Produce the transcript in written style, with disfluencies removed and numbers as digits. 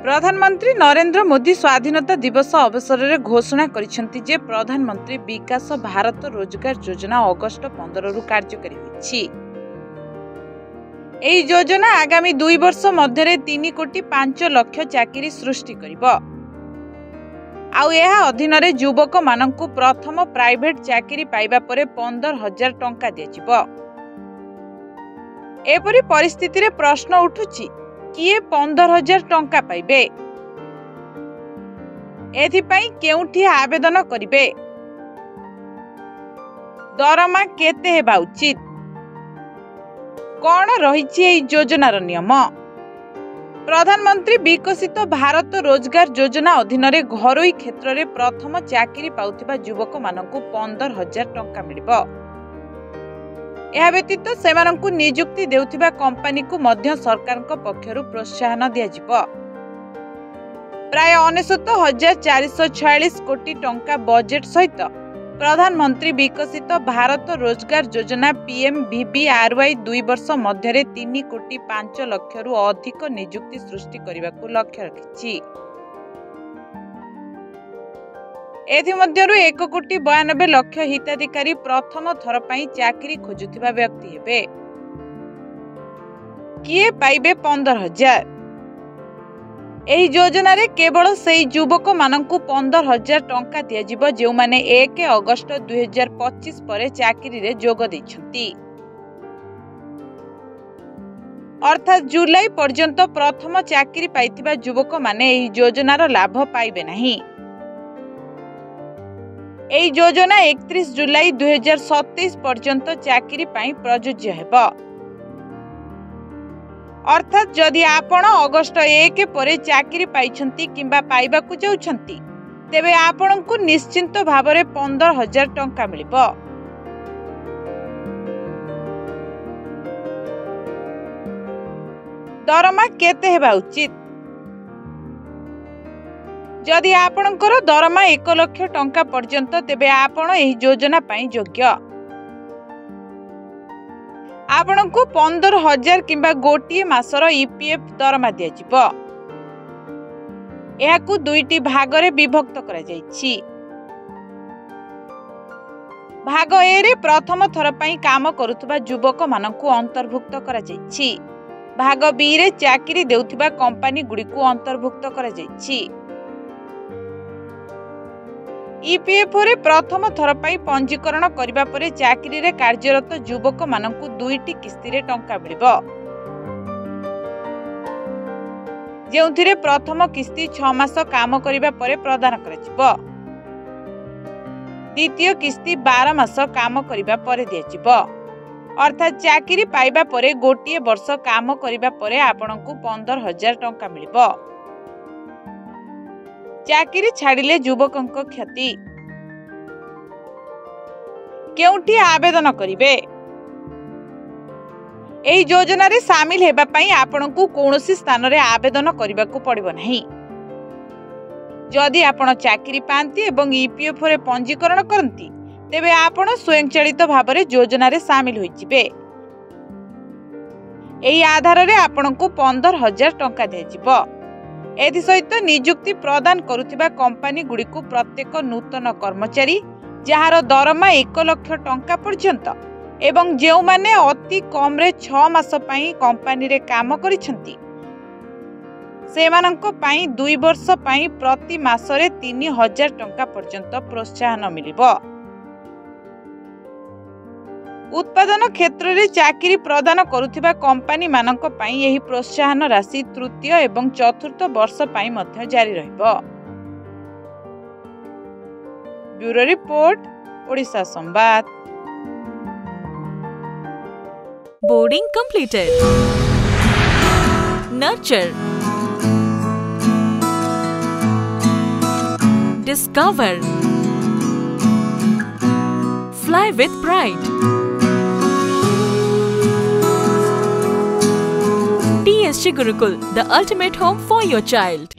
प्रधानमंत्री नरेंद्र मोदी स्वाधीनता दिवस अवसर में घोषणा करिसेंति जे प्रधानमंत्री विकास भारत रोजगार योजना अगस्ट 15 रु कार्यकारी होइछि। एही योजना आगामी 2 वर्ष मध्य 3 कोटी 5 लाख चाकरी सृष्टि करिबो। आउ एहा अधीन रे युवक माननकु प्रथम प्राइवेट चाकरी पाइबा परे 15,000 टंका दियाजिबो। एपरि परिस्थिति रे प्रश्न उठुछि किए 15,000 टंका पाइबे, एथिपाई केउठी आवेदन करिबे, दरमा केते हेबा उचित, कौन रहिछि एही योजनार नियम। प्रधानमंत्री विकसित भारत रोजगार योजना अधीन रे घरोई क्षेत्र रे प्रथम चाकरी पाउथिबा युवक माननकु 15,000 टंका मिलिबो। यह व्यतीत सेमानंकु नियुक्ति देउथिबा कंपनी को मध्य सरकार पक्षरु प्रोत्साहन दियाजिबो। प्राय 69,446 कोटी टंका बजेट सहित प्रधानमंत्री विकसित भारत रोजगार योजना PMVBRY 2 वर्ष मध्य 3 कोटी 5 लाख रु अधिक नियुक्ति सृष्टि करने लक्ष्य रखिछि। एथिमध्यरु 1 कोटी 92 लाख हिताधिकारी प्रथम थर पई चाकरी खोजुथिबा व्यक्ति हेबे। किए पाइबे 15,000। एही योजना रे केवल सेही युवक माननकु 15,000 टंका दियाजिबो जे माने 1 अगस्त 2025 परे चाकरी रे जोग दैछंती। अर्थात जुलाई पर्यंत प्रथम चाकरी पाइथिबा युवक माने एही योजनार लाभ पाइबे नाही। एही योजना 31 जुलाई 2027 पर्यंत चाकरी पाई प्रयोज्य हेबो। अर्थात जदि आपण अगस्त 1 परे चाकरी पाइछंती किंबा पाइबाकु जाउछंती तेबे आपणकु निश्चिंत भाबरे 15,000 टंका मिलिबो। दरमा केते हेबा उचित। जदि आपणकर दरमा 1 लाख टंका पर्यंत तेबे आपण एही योजना पाई योग्य। आपणकु 15,000 किंबा गोटिए मासर EPF दरमा दियाजिबो। एहाकु 2टी भागरे विभक्त करा जायछि। भाग ए रे प्रथम थर पई काम करुथबा युवक माननकु अंतर्भुक्त करा जायछि। भाग बी रे चाकरी देउथिबा कंपनी गुडीकु अंतर्भुक्त करा जायछि। EPF रे प्रथम थर पई पंजीकरण करिबा परे चाकरी रे कार्यरत युवक माननकु 2टी किस्ती रे टंका मिलिबो। जेउथिरे प्रथम किस्ती 6 मास काम करिबा परे प्रदान कराजिबो। द्वितीय किस्ती 12 मास काम करिबा परे दियाजिबो। अर्थात चाकरी पाइबा परे गोटिए वर्ष काम करिबा परे आपनकु 15,000 टंका मिलिबो। चाकरी छाड़िले युवकंक क्षति। केउठी आवेदन करिवे। एही योजना रे शामिल हेबा पई आपनकु कोनोसी स्थान रे आवेदन करिबाकु पड़िबो नाही। जदि आपण चाकरी पांती एवं EPF रे पंजीकरण करंती तेबे आपण स्वयंचालित भाव रे योजना रे शामिल होई जिवे। एही आधार रे आपनकु 15,000 टंका दियाजिबो। एथि सहित नियुक्ति प्रदान करुथिबा कंपनी गुडीकु प्रत्येक नूतन कर्मचारी जहार दरमा 1 लाख टंका पर्यंत एवं जेउ माने अति कम रे 6 मास पई कंपनी रे काम करिसंती सेमानंक पई 2 वर्ष पई प्रति मास रे 3,000 टंका पर्यंत प्रोत्साहन मिलिबो। उत्पादन क्षेत्र रे चाकरी प्रदान करुथिबा कंपनी मानक पई एही प्रोत्साहन राशि तृतीय एवं चतुर्थ वर्ष पई मध्य जारी रहइबो। ब्यूरो रिपोर्ट ओडिशा संवाद। Boarding completed. Nurture. Discover. Fly with pride. TSG Gurukul, the ultimate home for your child.